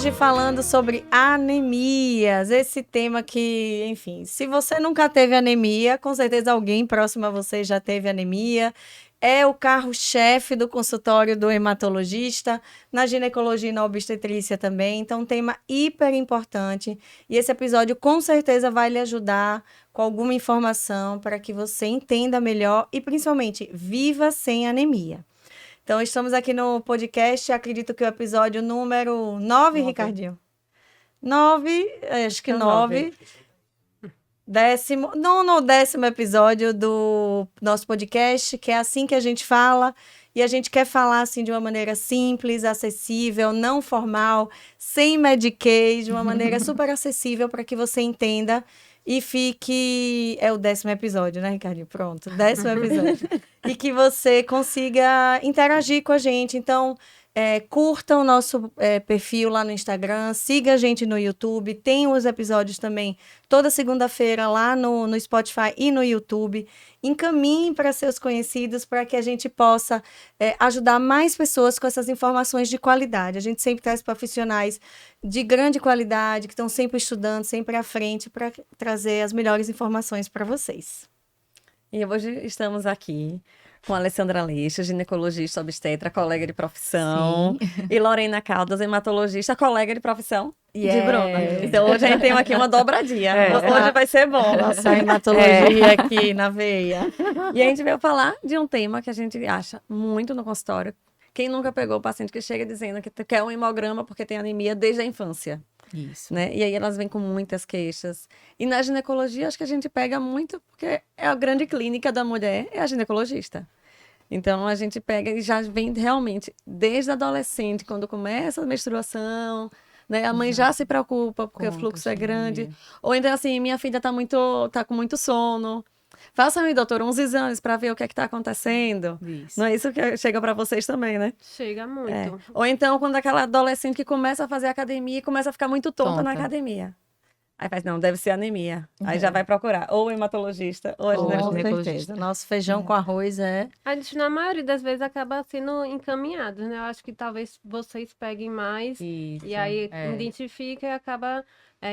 hoje falando sobre anemias, esse tema que, enfim, se você nunca teve anemia, com certeza alguém próximo a você já teve anemia. É o carro-chefe do consultório do hematologista, na ginecologia e na obstetrícia também. Então, um tema hiper importante. E esse episódio com certeza vai lhe ajudar com alguma informação para que você entenda melhor e, principalmente, viva sem anemia. Então, estamos aqui no podcast, acredito que o episódio número 9, Ricardinho? 9, acho que 9. Décimo episódio do nosso podcast, que é assim que a gente fala, e a gente quer falar assim de uma maneira simples, acessível, não formal, sem mediquês, de uma maneira super acessível para que você entenda e fique... É o 10º episódio, né, Ricardinho? Pronto, 10º episódio. E que você consiga interagir com a gente. Então, curta o nosso perfil lá no Instagram, siga a gente no YouTube, tem os episódios também toda segunda-feira lá no Spotify e no YouTube. Encaminhe para seus conhecidos para que a gente possa ajudar mais pessoas com essas informações de qualidade. A gente sempre traz profissionais de grande qualidade, que estão sempre estudando, sempre à frente, para trazer as melhores informações para vocês. E hoje estamos aqui com a Alessandra Leixo, ginecologista obstetra, colega de profissão. Sim. E Lorena Caldas, hematologista, colega de profissão de Bruna. Então hoje a gente tem aqui uma dobradinha. Hoje vai ser bom. Nossa hematologia aqui na veia. E a gente veio falar de um tema que a gente acha muito no consultório. Quem nunca pegou o paciente que chega dizendo que quer um hemograma porque tem anemia desde a infância? Isso. Né? E aí elas vêm com muitas queixas. E na ginecologia, acho que a gente pega muito, porque é a grande clínica da mulher, é a ginecologista. Então, a gente pega e já vem realmente, desde a adolescente, quando começa a menstruação, né? A mãe já se preocupa, porque o fluxo é grande. Ou então, assim, minha filha tá com muito sono. Façam aí, doutor, uns exames para ver o que é que está acontecendo. Isso. Não é isso que chega para vocês também, né? Chega muito. Ou então, quando aquela adolescente que começa a fazer academia e começa a ficar muito tonta na academia. Aí faz, não, deve ser anemia. Aí já vai procurar ou o hematologista ou a ginecologista. Nosso feijão com arroz A gente, na maioria das vezes, acaba sendo encaminhado, né? Eu acho que talvez vocês peguem mais e aí identifica e acaba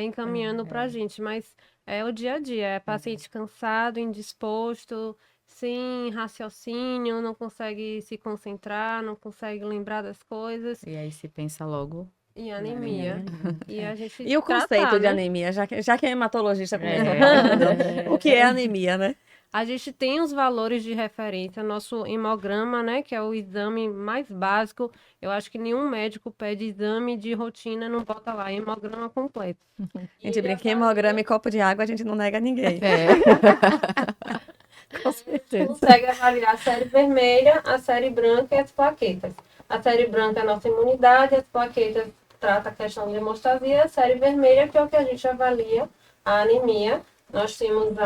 encaminhando pra gente. Mas é o dia a dia, é paciente cansado, indisposto, sem raciocínio, não consegue se concentrar, não consegue lembrar das coisas. E aí se pensa logo... E anemia. E o conceito de anemia, já que é hematologista começou falando, o que é anemia, né? A gente tem os valores de referência, nosso hemograma, né, que é o exame mais básico. Eu acho que nenhum médico pede exame de rotina, não bota lá, hemograma completo. A gente brinca que hemograma e copo de água, a gente não nega a ninguém. Com certeza. Consegue avaliar a série vermelha, a série branca e as plaquetas. A série branca é a nossa imunidade, as plaquetas trata a questão de hemostasia, a série vermelha, que é o que a gente avalia, a anemia. Nós temos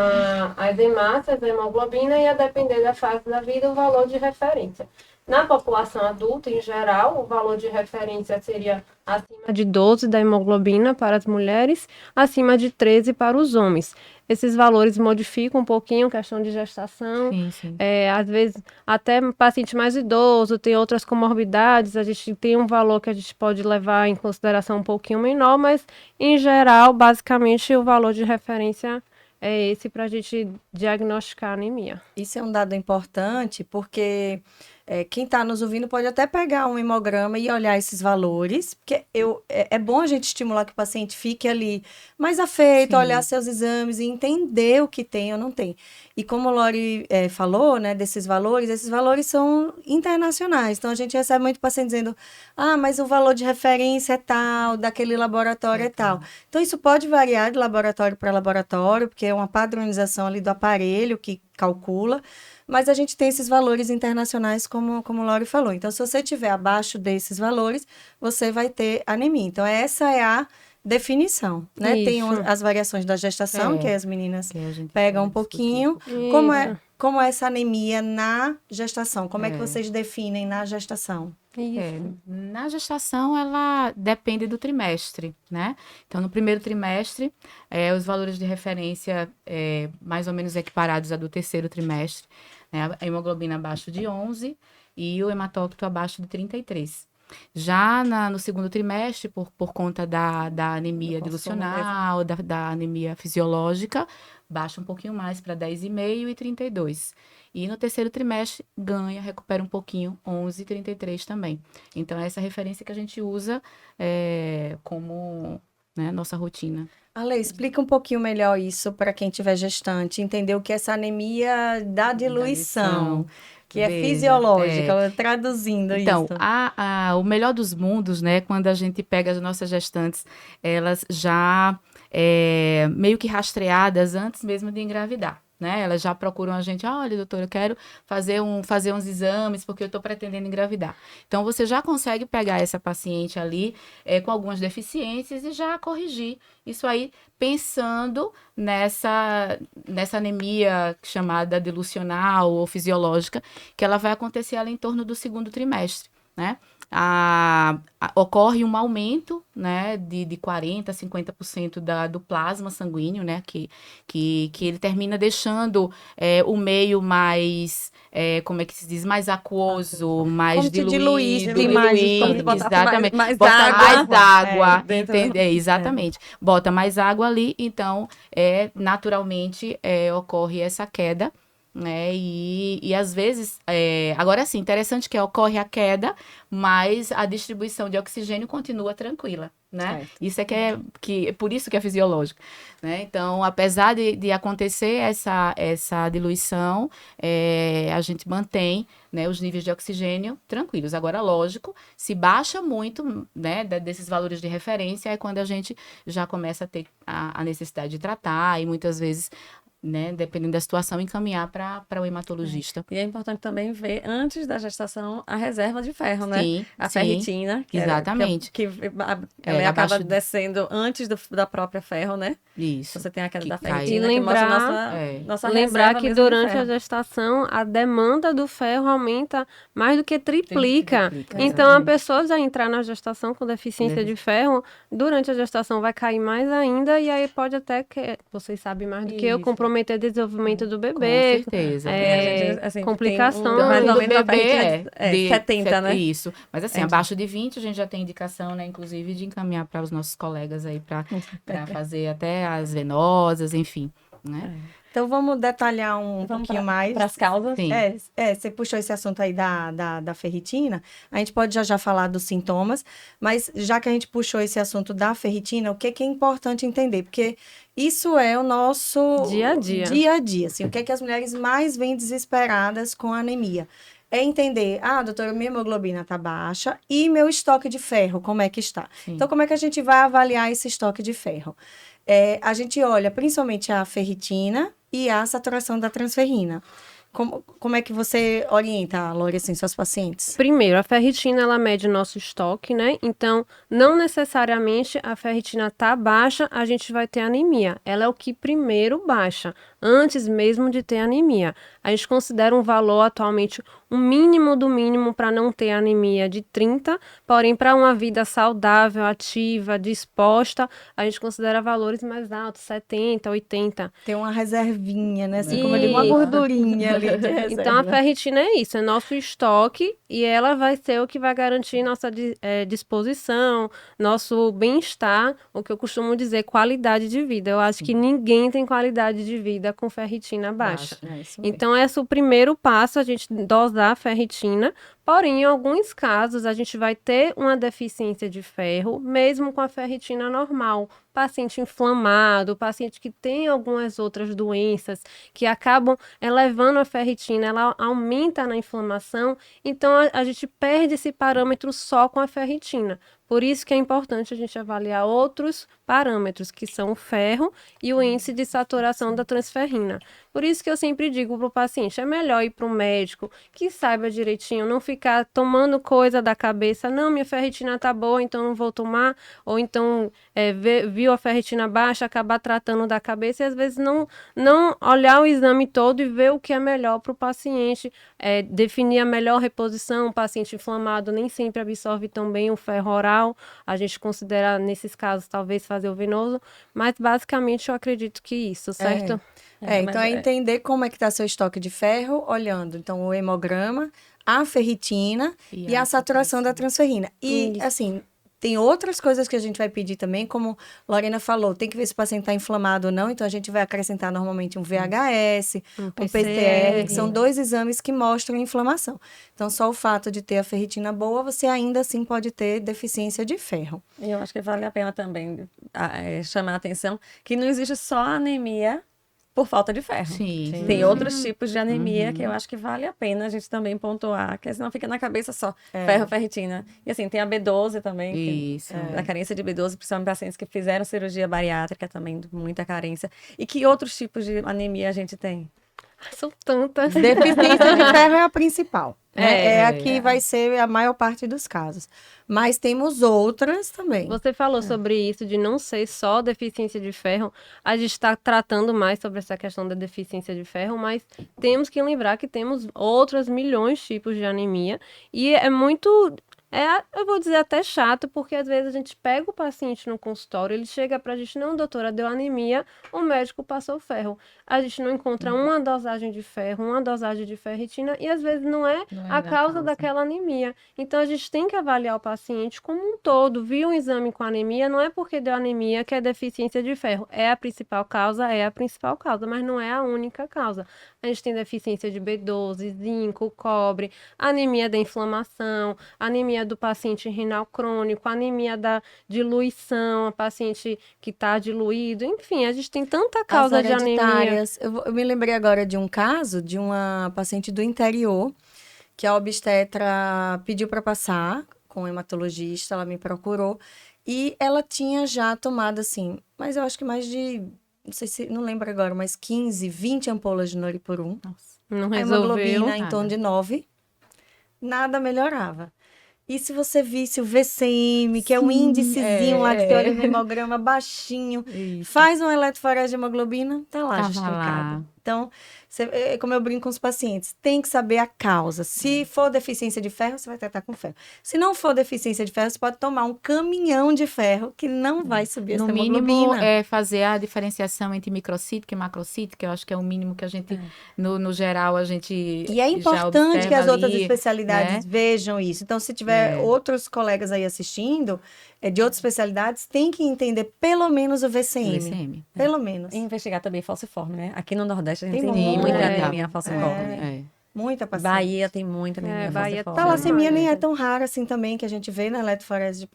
as hemácias, a hemoglobina e, a depender da fase da vida, o valor de referência. Na população adulta, em geral, o valor de referência seria acima de 12 da hemoglobina para as mulheres, acima de 13 para os homens. Esses valores modificam um pouquinho a questão de gestação. Sim. Às vezes, até paciente mais idoso, tem outras comorbidades, a gente tem um valor que a gente pode levar em consideração um pouquinho menor, mas, em geral, basicamente, o valor de referência é esse para a gente diagnosticar a anemia. Isso é um dado importante, porque quem está nos ouvindo pode até pegar um hemograma e olhar esses valores, porque é bom a gente estimular que o paciente fique ali mais afeito, olhar seus exames e entender o que tem ou não tem. E como o Lori falou, né, desses valores, esses valores são internacionais. Então, a gente recebe muito paciente dizendo, mas o valor de referência é tal, daquele laboratório é tal. Então, isso pode variar de laboratório para laboratório, porque é uma padronização ali do aparelho que calcula, mas a gente tem esses valores internacionais, como o Lori falou. Então, se você estiver abaixo desses valores, você vai ter anemia. Então, essa é a definição, né? Isso. Tem as variações da gestação, que as meninas pegam um pouquinho. Como é essa anemia na gestação? Como é que vocês definem na gestação? Na gestação, ela depende do trimestre, né? Então, no primeiro trimestre, os valores de referência mais ou menos equiparados a do terceiro trimestre, né? A hemoglobina abaixo de 11 e o hematócrito abaixo de 33. Já no segundo trimestre, por conta da anemia dilucional, da anemia fisiológica, baixa um pouquinho mais para 10,5 e 32. E no terceiro trimestre, recupera um pouquinho, 11,33 também. Então, é essa referência que a gente usa como, né, nossa rotina. Ale, explica um pouquinho melhor isso para quem tiver gestante, entender o que é essa anemia da diluição, que é Veja, fisiológica, traduzindo então, isso. o melhor dos mundos, né, quando a gente pega as nossas gestantes, elas já meio que rastreadas antes mesmo de engravidar. Né? Elas já procuram a gente, olha, doutora, eu quero fazer uns exames porque eu estou pretendendo engravidar. Então, você já consegue pegar essa paciente ali com algumas deficiências e já corrigir isso aí, pensando nessa anemia chamada dilucional ou fisiológica, que ela vai acontecer ali em torno do segundo trimestre, né? Ocorre um aumento, né, de 40% a 50% do plasma sanguíneo, né, que ele termina deixando o meio mais, como é que se diz, mais aquoso, mais como diluído, exatamente. Bota mais água, dentro exatamente. Bota mais água ali, então, naturalmente, ocorre essa queda, né, e às vezes, agora sim, interessante que ocorre a queda, mas a distribuição de oxigênio continua tranquila, né? Isso por isso que é fisiológico, né? Então, apesar de acontecer essa diluição, a gente mantém, né, os níveis de oxigênio tranquilos. Agora, lógico, se baixa muito, né, desses valores de referência, é quando a gente já começa a ter a necessidade de tratar e muitas vezes, né, dependendo da situação, encaminhar para o hematologista. E é importante também ver, antes da gestação, a reserva de ferro, né? Sim, A ferritina. Exatamente. Ela acaba descendo antes da própria ferro, né? Isso. Você tem a queda da cai. ferritina, E que mostra nossa lembrar reserva que mesmo de durante a ferro. gestação, a demanda do ferro aumenta mais do que triplica. Triplica, Então, a exatamente. pessoa já entrar na gestação com deficiência de ferro, durante a gestação vai cair mais ainda, e aí pode até, vocês sabem mais do que eu, Isso. comprometer o desenvolvimento do Com bebê. certeza. E a gente, assim, complicações. tem mais ou Do menos a bebê ferritina de 70, né? Isso. Mas assim, abaixo de 20 a gente já tem indicação, né? Inclusive de encaminhar para os nossos colegas aí para fazer até as venosas, enfim, né? Então, vamos detalhar um pouquinho mais. Para as causas. Sim. Você puxou esse assunto aí da ferritina, a gente pode já falar dos sintomas, mas já que a gente puxou esse assunto da ferritina, o que é importante entender? Porque isso é o nosso Dia a dia. Dia a dia, assim, o que é que as mulheres mais vêm desesperadas com a anemia? É entender, doutora, minha hemoglobina está baixa e meu estoque de ferro, como é que está? Sim. Então, como é que a gente vai avaliar esse estoque de ferro? A gente olha principalmente a ferritina e a saturação da transferrina. Como é que você orienta, Lore, assim, suas pacientes? Primeiro, a ferritina, ela mede nosso estoque, né? Então, não necessariamente a ferritina tá baixa, a gente vai ter anemia. Ela é o que primeiro baixa, antes mesmo de ter anemia. A gente considera um valor atualmente, um mínimo do mínimo para não ter anemia de 30, porém, para uma vida saudável, ativa, disposta, a gente considera valores mais altos, 70, 80. Tem uma reservinha, né? Assim como eu digo, uma gordurinha ali de reserva. Então, a ferritina é isso, é nosso estoque e ela vai ser o que vai garantir nossa disposição, nosso bem-estar, o que eu costumo dizer, qualidade de vida. Eu acho que ninguém tem qualidade de vida com ferritina baixa. Então, esse é o primeiro passo, a gente dosar a ferritina. Porém, em alguns casos, a gente vai ter uma deficiência de ferro, mesmo com a ferritina normal. Paciente inflamado, paciente que tem algumas outras doenças que acabam elevando a ferritina, ela aumenta na inflamação, então a gente perde esse parâmetro só com a ferritina. Por isso que é importante a gente avaliar outros parâmetros, que são o ferro e o índice de saturação da transferrina. Por isso que eu sempre digo para o paciente, é melhor ir para um médico que saiba direitinho, não ficar tomando coisa da cabeça, não, minha ferritina tá boa, então não vou tomar, ou então viu a ferritina baixa, acabar tratando da cabeça e às vezes não olhar o exame todo e ver o que é melhor para o paciente, definir a melhor reposição. O paciente inflamado nem sempre absorve tão bem o ferro oral, a gente considera nesses casos talvez fazer o venoso, mas basicamente eu acredito que isso, certo? Então é entender como é que está seu estoque de ferro, olhando então o hemograma, a ferritina e a saturação da transferrina. E, assim, tem outras coisas que a gente vai pedir também, como Lorena falou, tem que ver se o paciente está inflamado ou não, então a gente vai acrescentar normalmente um VHS, um PCR, que são 2 exames que mostram inflamação. Então, só o fato de ter a ferritina boa, você ainda assim pode ter deficiência de ferro. E eu acho que vale a pena também chamar a atenção que não existe só anemia por falta de ferro. Sim. Tem outros tipos de anemia que eu acho que vale a pena a gente também pontuar, porque senão fica na cabeça só ferro, ferritina. E assim, tem a B12 também, Isso. a carência de B12, principalmente pacientes que fizeram cirurgia bariátrica também, muita carência. E que outros tipos de anemia a gente tem? São tantas. Deficiência de ferro é a principal. É a que é. vai ser a maior parte dos casos. Mas temos outras também. Você falou sobre isso, de não ser só deficiência de ferro. A gente está tratando mais sobre essa questão da deficiência de ferro, mas temos que lembrar que temos outros milhões de tipos de anemia. E é muito... eu vou dizer até chato, porque às vezes a gente pega o paciente no consultório, ele chega pra gente, não, doutora, deu anemia, o médico passou ferro. A gente não encontra uma dosagem de ferro, uma dosagem de ferritina, e às vezes não é a causa daquela anemia. Então a gente tem que avaliar o paciente como um todo. Viu um exame com anemia, não é porque deu anemia que é deficiência de ferro. É a principal causa, mas não é a única causa. A gente tem deficiência de B12, zinco, cobre, anemia da inflamação, anemia do paciente renal crônico, anemia da diluição, a paciente que está diluído, enfim, a gente tem tanta causa de anemia. Eu me lembrei agora de um caso de uma paciente do interior que a obstetra pediu para passar com o hematologista, ela me procurou e ela tinha já tomado assim, mas eu acho que mais de, não sei se, não lembro agora, mas 15, 20 ampolas de Noripurum. Não A resolveu. hemoglobina em torno de 9, nada melhorava. E se você visse o VCM, que é um índicezinho lá que você olha no hemograma baixinho, faz um eletroforese de hemoglobina, tá lá justificado. Então, como eu brinco com os pacientes, tem que saber a causa. Se for deficiência de ferro, você vai tratar com ferro. Se não for deficiência de ferro, você pode tomar um caminhão de ferro que não vai subir essa hemoglobina. No mínimo, é fazer a diferenciação entre microcítica e macrocítica, eu acho que é o mínimo que a gente, no geral, a gente E é importante que as outras especialidades né? vejam isso. Então, se tiver outros colegas aí assistindo, de outras especialidades, tem que entender pelo menos o VCM. Pelo menos. E investigar também falciforme, né? Aqui no Nordeste a gente Tem tem muita muita. anemia falciforme. Muita paciente. Bahia tem muita anemia falciforme. Talassemia nem é tão rara assim também, que a gente vê na eletroforese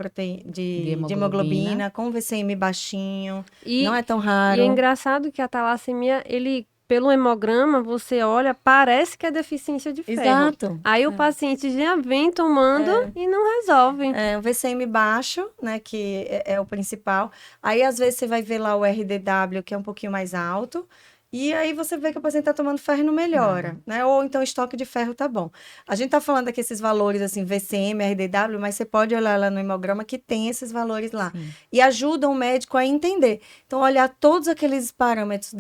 de hemoglobina, com VCM baixinho. Não é tão raro. E é engraçado que a talassemia, pelo hemograma, você olha, parece que é deficiência de ferro. Exato. Aí o paciente já vem tomando e não resolve. É, o VCM baixo, né, que é o principal. Aí, às vezes, você vai ver lá o RDW, que é um pouquinho mais alto. E aí você vê que o paciente está tomando ferro e não melhora, né? Ou então o estoque de ferro tá bom. A gente tá falando aqui esses valores, assim, VCM, RDW, mas você pode olhar lá no hemograma que tem esses valores lá. Sim. E ajudam o médico a entender. Então, olhar todos aqueles parâmetros,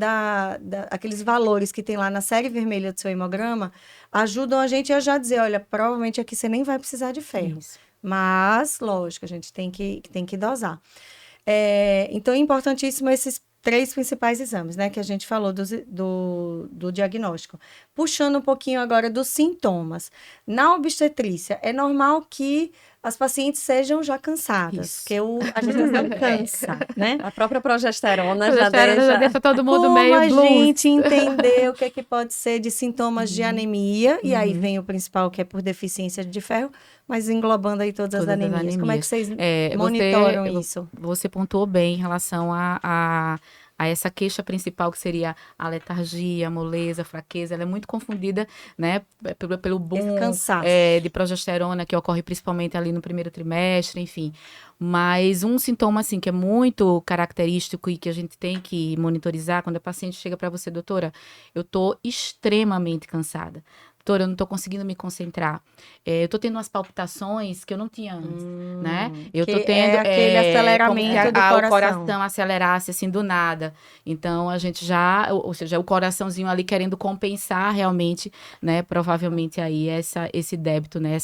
aqueles valores que tem lá na série vermelha do seu hemograma, ajudam a gente a já dizer, olha, provavelmente aqui você nem vai precisar de ferro. Isso. Mas, lógico, a gente tem que dosar. Então, é importantíssimo esses 3 principais exames, né, que a gente falou do diagnóstico. Puxando um pouquinho agora dos sintomas. Na obstetrícia, é normal que as pacientes sejam já cansadas, porque a gente não cansa, né? A própria progesterona já deixa todo mundo como meio a blues. gente entender o que pode ser de sintomas de anemia, e aí vem o principal, que é por deficiência de ferro, mas englobando aí todas as anemias. Como é que vocês monitoram isso? Você pontuou bem em relação a essa queixa principal, que seria a letargia, a moleza, a fraqueza. Ela é muito confundida, né, pelo boom de progesterona, que ocorre principalmente ali no primeiro trimestre, enfim. Mas um sintoma, assim, que é muito característico e que a gente tem que monitorizar, quando a paciente chega para você, doutora, eu tô extremamente cansada. Doutora, eu não tô conseguindo me concentrar. Eu tô tendo umas palpitações que eu não tinha antes, né? Eu tô tendo... aquele aceleramento do coração. O coração acelerasse, assim, do nada. Então, a gente já... Ou seja, o coraçãozinho ali querendo compensar realmente, né? Provavelmente aí esse débito, né?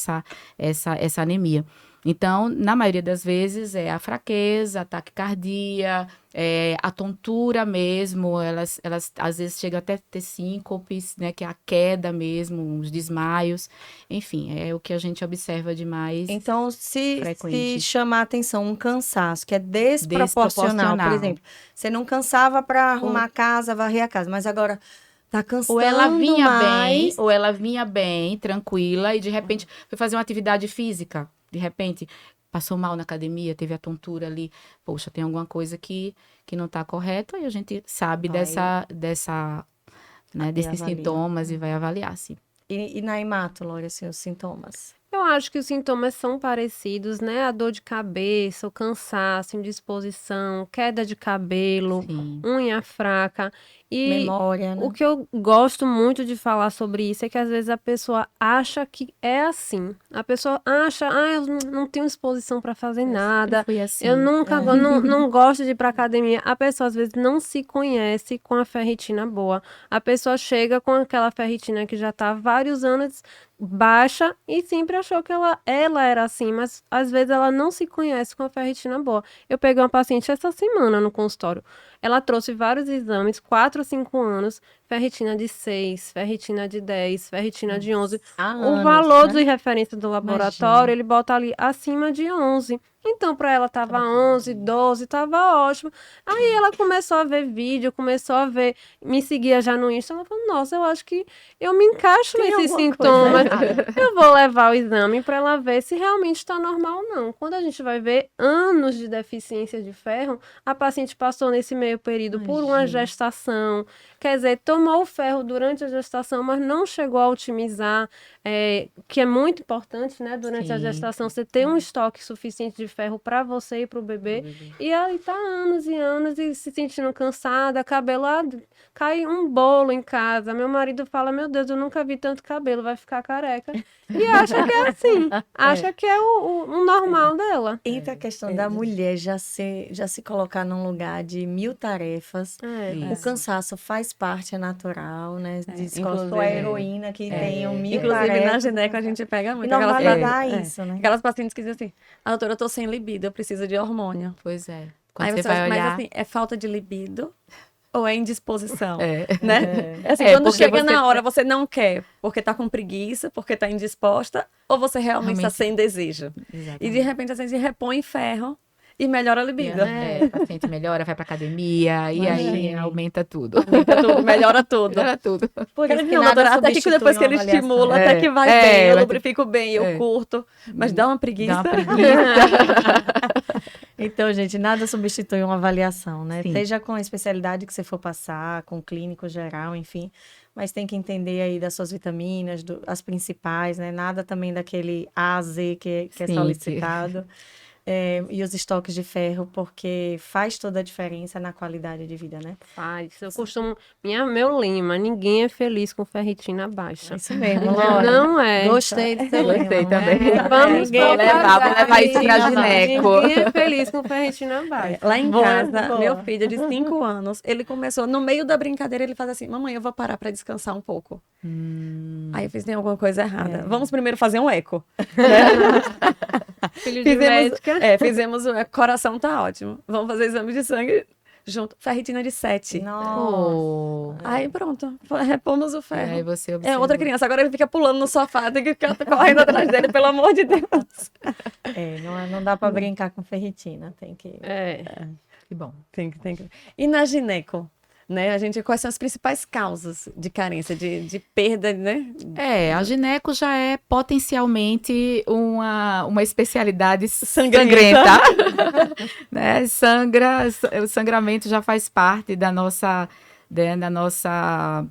Essa anemia. Então, na maioria das vezes, é a fraqueza, a taquicardia, a tontura mesmo, elas às vezes chegam até a ter síncopes, né, que é a queda mesmo, os desmaios, enfim, é o que a gente observa de mais Então, se frequente. chamar a atenção um cansaço que é desproporcional, por Desproporcional. exemplo, você não cansava para arrumar a casa, varrer a casa, mas agora tá cansando Ou ela vinha mais. bem, ou ela vinha bem, tranquila, e de repente foi fazer uma atividade física. De repente, passou mal na academia, teve a tontura ali. Poxa, tem alguma coisa que não está correta, e a gente sabe Vai. desses avalia. sintomas e vai avaliar, sim. E na hemato, Lore, assim, os sintomas? Eu acho que os sintomas são parecidos, né? A dor de cabeça, o cansaço, indisposição, queda de cabelo, Sim. unha fraca. E Memória, né? o que eu gosto muito de falar sobre isso é que às vezes a pessoa acha que é assim. A pessoa acha, eu não tenho disposição para fazer nada. Fui assim. Eu nunca, não gosto de ir para academia. A pessoa às vezes não se conhece com a ferritina boa. A pessoa chega com aquela ferritina que já está há vários anos baixa e sempre achou que ela era assim, mas às vezes ela não se conhece com a ferritina boa. Eu peguei uma paciente essa semana no consultório. Ela trouxe vários exames, 4 ou 5 anos, ferritina de 6, ferritina de 10, ferritina de 11. Há O anos, valor né? de referência do laboratório, ele bota ali acima de 11. Então, para ela tava 11, 12, tava ótimo. Aí ela começou a ver vídeo, começou a ver, me seguia já no Insta. Ela falou, nossa, eu acho que eu me encaixo Tem nesses alguma sintomas. coisa Eu vou levar o exame para ela ver se realmente está normal ou não. Quando a gente vai ver anos de deficiência de ferro, a paciente passou nesse meio período por uma Imagina. gestação, quer dizer, tomou o ferro durante a gestação, mas não chegou a otimizar, que é muito importante, né? Durante a Sim. gestação, você ter um estoque suficiente de ferro para você e para o bebê. E aí tá anos e anos e se sentindo cansada, cabelo, cai um bolo em casa. Meu marido fala, meu Deus, eu nunca vi tanto cabelo, vai ficar careca. E acha que é assim, acha que é o normal dela. Entra a questão da mulher já se colocar num lugar de 1000 tarefas. O Isso. cansaço faz parte, é natural, né? Diz que eu sou a inclusive- heroína que tem 1000 Inclusive, na tarefas. gineco, a gente pega E muito. normalizar isso, né? Aquelas pacientes que dizem assim, doutora, eu tô sem libido, eu preciso de hormônio. Pois é. Quando Aí você você vai acha, mas olhar... assim, é falta de libido ou é indisposição? É. Né? Assim, É, quando porque chega você- na hora, você não quer porque tá com preguiça, porque tá indisposta, ou você realmente tá Realmente- sem desejo. E de repente, às vezes, repõe ferro e melhora a libido. O paciente melhora, vai pra academia, e aí aumenta tudo. Tudo, melhora tudo. Melhora tudo. Por isso que Não, nada doutora, até que substitui depois que uma ele avaliação. estimula, É. até que vai É, bem, eu vai- lubrifico bem, eu É. curto, mas dá uma preguiça. Dá uma preguiça. Então, gente, nada substitui uma avaliação, né? Sim. Seja com a especialidade que você for passar, com o clínico geral, enfim. Mas tem que entender aí das suas vitaminas, as principais, né? Nada também daquele A a Z que é Sim, solicitado. E os estoques de ferro, porque faz toda a diferença na qualidade de vida, né? Faz. Eu costumo. Meu lema: ninguém é feliz com ferritina baixa. Isso mesmo, Laura. Não é. Gostei do seu Gostei lema. também. Vamos Ninguém- levar isso pra gineco. Ninguém é feliz com ferritina baixa. Lá em Boa, casa, boa. meu filho de 5 anos, ele começou, no meio da brincadeira, ele faz assim, mamãe, eu vou parar para descansar um pouco. Aí eu fiz, tem alguma coisa errada. Vamos primeiro fazer um eco. Filho de médica. Fizemos o eco, coração tá ótimo. Vamos fazer exame de sangue junto. Ferritina de 7. Nossa. Oh. Aí pronto, repomos o E ferro. aí você É observa. outra criança, agora ele fica pulando no sofá, tem que ficar correndo atrás dele, pelo amor de Deus. Não dá para brincar com ferritina, tem que... Que bom. Tem que. E na gineco, né? Quais são as principais causas de carência, de perda, né? A gineco já é potencialmente uma especialidade Sangrenta. sangrenta. Né? O sangramento já faz parte da nossa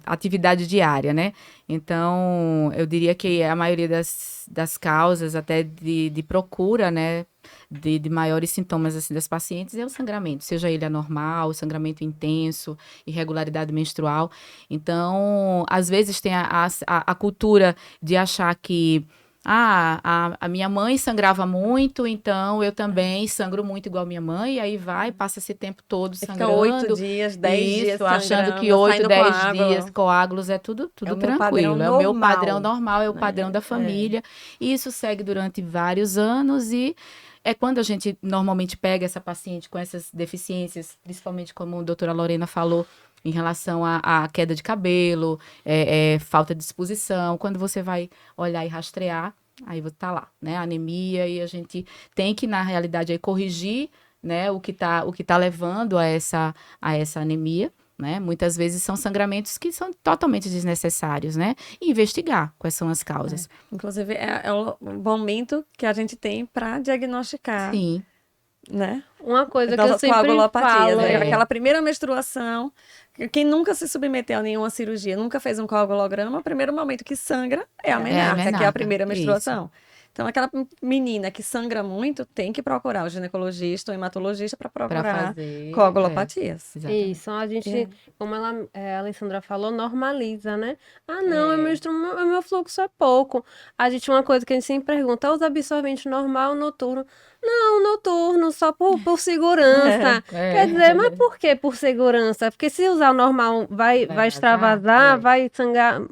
atividade diária, né? Então, eu diria que a maioria das causas, até de procura, né? De maiores sintomas assim, das pacientes é o sangramento, seja ele anormal, sangramento intenso, irregularidade menstrual. Então, às vezes tem a cultura de achar que a minha mãe sangrava muito, então eu também sangro muito igual minha mãe, e aí passa esse tempo todo Fica sangrando. 8 dias, 10 dias Isso, achando que sangrando, 8, saindo 10 coágulo. dias coágulos é tudo É o meu padrão tranquilo. É o meu normal, padrão normal, é o padrão da família. E isso segue durante vários anos e é quando a gente normalmente pega essa paciente com essas deficiências, principalmente como a doutora Lorena falou, em relação à queda de cabelo, falta de disposição, quando você vai olhar e rastrear, aí tá lá, né, anemia, e a gente tem que, na realidade, aí corrigir, né, o que tá levando a essa anemia, né, muitas vezes são sangramentos que são totalmente desnecessários, né, e investigar quais são as causas. Inclusive, é o momento que a gente tem para diagnosticar, Sim. né? Uma coisa que Então, eu sempre coagulopatias, falo... né? Aquela primeira menstruação, quem nunca se submeteu a nenhuma cirurgia, nunca fez um coagulograma, o primeiro momento que sangra é a menarca, que é a primeira menstruação. Então, aquela menina que sangra muito tem que procurar o ginecologista ou hematologista para procurar fazer, coagulopatias. Isso, a gente, como a Alessandra falou, normaliza, né? Ah, não, meu fluxo é pouco. Uma coisa que a gente sempre pergunta, os absorventes normal, noturno? Não, noturno, só por segurança. Quer dizer, mas por que por segurança? Porque se usar o normal vai extravasar, vai sangrar,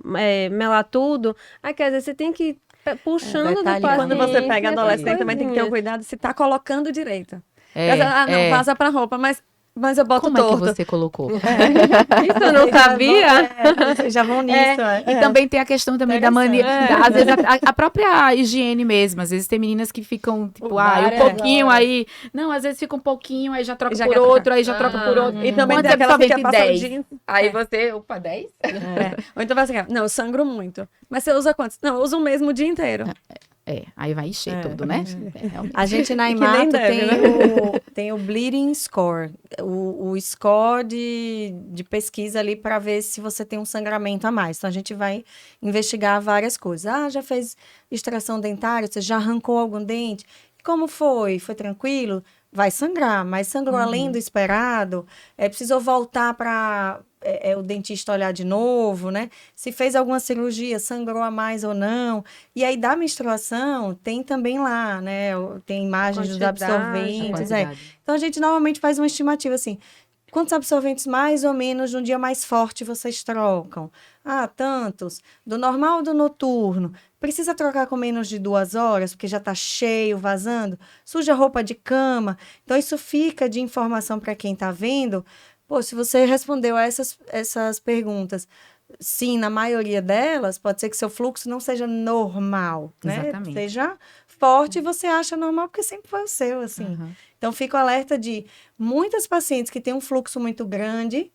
melar tudo. Aí, quer dizer, você tem que ir puxando do paciente. Quando você pega essas adolescente, também tem que ter um coisinhas. cuidado se tá colocando direito. Não, vaza pra roupa, mas eu boto Como torto. é que você colocou? Isso eu não sabia. Vocês já vão nisso. E também tem a questão também da mania, às vezes a própria higiene mesmo, às vezes tem meninas que ficam tipo, um pouquinho aí, não, às vezes fica um pouquinho, aí já troca Já por quer outro, trocar. aí já troca por outro. E também Quantos tem aquela que absorventes? quer passar o 10. dia. Aí você, 10? Ou então vai assim, não, eu sangro muito. Mas você usa quantos? Não, eu uso o mesmo o dia inteiro. Aí vai encher tudo, né? Realmente. A gente na Que nem Imato deve, tem o Bleeding Score, o score de pesquisa ali para ver se você tem um sangramento a mais. Então, a gente vai investigar várias coisas. Ah, já fez extração dentária? Você já arrancou algum dente? Como foi? Foi tranquilo? Vai sangrar, mas sangrou além do esperado? Precisou voltar para o dentista olhar de novo, né? Se fez alguma cirurgia, sangrou a mais ou não. E aí, da menstruação, tem também lá, né? Tem imagens dos absorventes. Então, a gente normalmente faz uma estimativa assim. Quantos absorventes mais ou menos no dia mais forte vocês trocam? Ah, tantos. Do normal ou do noturno? Precisa trocar com menos de 2 horas, porque já está cheio, vazando? Suja roupa de cama? Então, isso fica de informação para quem está vendo. Pô, se você respondeu a essas perguntas, sim, na maioria delas, pode ser que seu fluxo não seja normal, né? Exatamente. Seja forte e você acha normal, porque sempre foi o seu, assim. Então, fico alerta de muitas pacientes que têm um fluxo muito grande,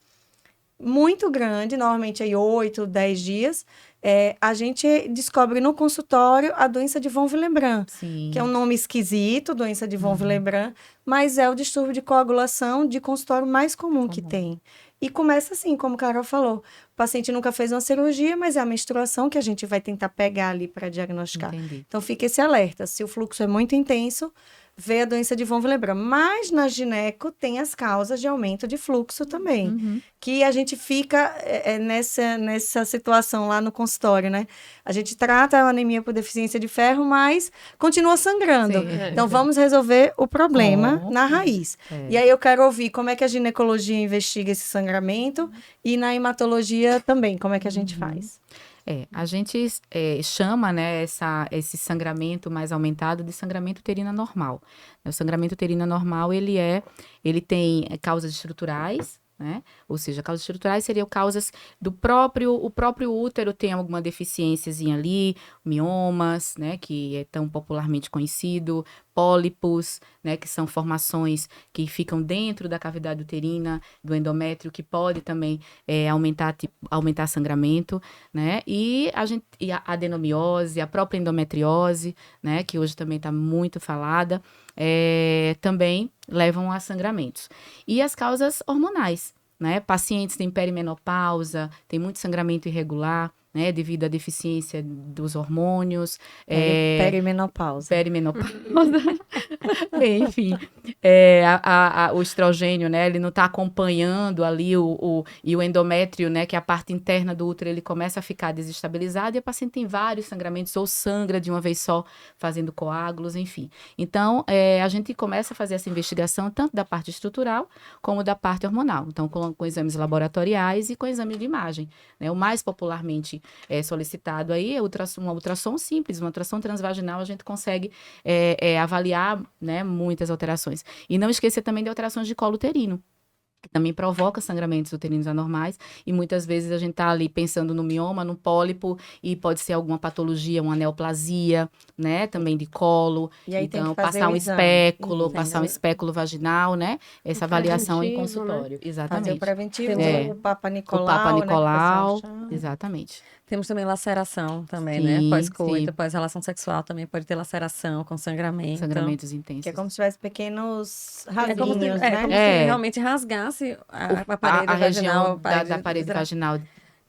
normalmente aí 8, 10 dias, a gente descobre no consultório a doença de von Willebrand, que é um nome esquisito, doença de von Willebrand, mas é o distúrbio de coagulação de consultório mais comum que tem. E começa assim, como a Carol falou, o paciente nunca fez uma cirurgia, mas é a menstruação que a gente vai tentar pegar ali para diagnosticar. Entendi. Então, fica esse alerta. Se o fluxo é muito intenso, vê a doença de von Willebrand. Mas na gineco tem as causas de aumento de fluxo também. Que a gente fica nessa situação lá no consultório, né? A gente trata a anemia por deficiência de ferro, mas continua sangrando. Então, vamos resolver o problema na raiz. E aí eu quero ouvir como é que a ginecologia investiga esse sangramento e na hematologia também, como é que a gente faz. A gente chama, né, esse sangramento mais aumentado de sangramento uterino anormal. O sangramento uterino anormal, ele tem causas estruturais, né? Ou seja, causas estruturais seriam causas o próprio útero tem alguma deficiênciazinha ali, miomas, né, que é tão popularmente conhecido, pólipos, né, que são formações que ficam dentro da cavidade uterina, do endométrio, que pode também aumentar sangramento, né, e a adenomiose, a própria endometriose, né, que hoje também está muito falada, também levam a sangramentos. E as causas hormonais, né, pacientes têm perimenopausa, tem muito sangramento irregular, né, devido à deficiência dos hormônios. Perimenopausa. Perimenopausa. Enfim, o estrogênio, né, ele não está acompanhando ali e o endométrio, né, que é a parte interna do útero, ele começa a ficar desestabilizado e a paciente tem vários sangramentos ou sangra de uma vez só, fazendo coágulos, enfim. Então, a gente começa a fazer essa investigação tanto da parte estrutural como da parte hormonal. Então, com exames laboratoriais e com exames de imagem, né? O mais popularmente solicitado aí é uma ultrassom simples, uma ultrassom transvaginal, a gente consegue avaliar, né, muitas alterações. E não esquecer também de alterações de colo uterino, que também provoca sangramentos uterinos anormais, e muitas vezes a gente está ali pensando no mioma, no pólipo, e pode ser alguma patologia, uma neoplasia, né, também de colo, E aí tem então que fazer passar o um exame. espéculo, Isso. passar um espéculo vaginal, né, essa avaliação em preventivo, né? consultório, Fazer o exatamente. preventivo, É. o Papa O Nicolau, Papa né, que o pessoal Nicolau, chama. exatamente. Temos também laceração também, Sim, né? Pós-coito, sim. pós-relação sexual também pode ter laceração com sangramento. Sangramentos Que intensos. é como se tivesse pequenos É como se, rasinhos, é né? como É. se realmente rasgasse a parede a região vaginal, da parede vaginal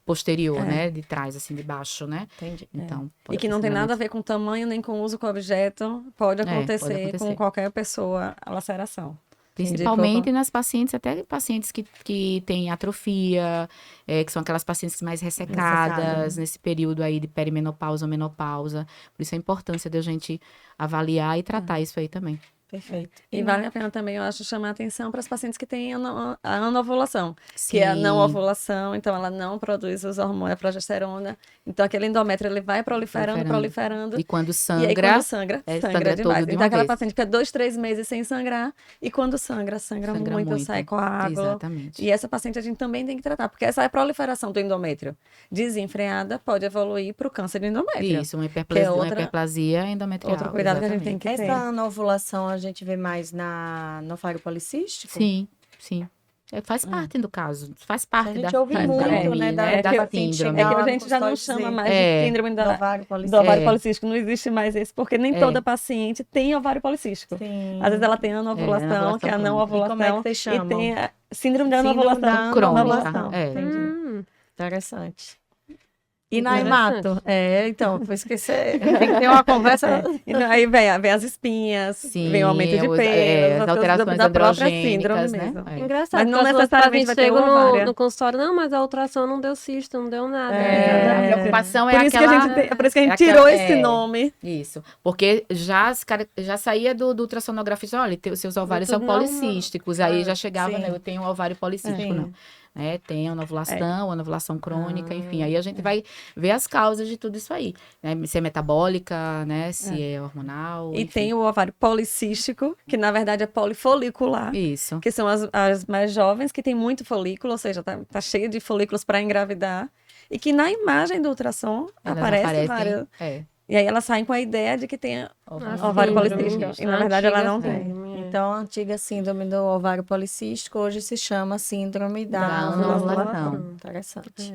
posterior, É. né, de trás, assim, de baixo, né? Entendi. Então, E que não tem nada a ver com tamanho nem com uso com objeto, pode acontecer, pode acontecer. com qualquer pessoa a laceração. Principalmente nas pacientes, até pacientes que têm atrofia, que são aquelas pacientes mais ressecadas nesse período aí de perimenopausa ou menopausa. Por isso a importância da gente avaliar e tratar isso aí também. Perfeito. E vale a pena também, eu acho, chamar a atenção para as pacientes que têm a anovulação, que é a não Sim. ovulação, então ela não produz os hormônios, a progesterona, então aquele endométrio ele vai proliferando, E quando e aí sangra, quando sangra sangra demais. todo de Então uma aquela vez. paciente fica 2, 3 meses sem sangrar, e quando sangra muito, sai coágulo. Exatamente. E essa paciente a gente também tem que tratar, porque essa proliferação do endométrio desenfreada pode evoluir para o câncer do endométrio. Isso, uma que é hiperplasia endometrial. outro cuidado que a gente tem que ter. Essa anovulação a gente vê mais no ovário policístico? Sim, sim. Faz parte do caso, faz A parte gente da ouve síndrome, muito, né, da É paciente síndrome. que chegar a lá no gente já não consultório chama dizer, mais de síndrome do da, ovário do policístico. ovário policístico, não existe mais esse, porque nem toda paciente tem ovário policístico. Sim. Às vezes ela tem anovulação, anovulação que é a não crônica. E como é ovulação, que vocês chamam? e tem a síndrome da Síndrome anovulação da crônica. anovulação. É. Entendi. Interessante. E na Interessante. hemato? Então, por isso que você tem que ter uma conversa. E aí vem as espinhas, Sim, vem o aumento de as peso, as coisas alterações da própria síndrome androgênicas, né? mesmo. É. Engraçado, Mas não porque as necessariamente pacientes vai ter chegam ovária. no consultório, não, mas a ultrassom não deu cisto, não deu nada. A preocupação Por é isso aquela... por isso que a gente é tirou aquela- esse nome. Isso, porque já saía do ultrassonografista, olha, os seus ovários são Tudo normal. policísticos, aí já chegava, sim. né, eu tenho um ovário policístico, Sim. não. Tem anovulação crônica, enfim, aí a gente vai ver as causas de tudo isso aí, né, se é metabólica, né, se é hormonal, E enfim. tem o ovário policístico, que na verdade é polifolicular. Isso, Que são as mais jovens, que tem muito folículo, ou seja, tá cheio de folículos para engravidar. E que na imagem do ultrassom elas aparece aparecem, várias. E aí elas saem com a ideia de que tem ovário policístico. E na verdade ela não tem. Então, a antiga síndrome do ovário policístico hoje se chama síndrome da Da anovulação. anovulação. Interessante.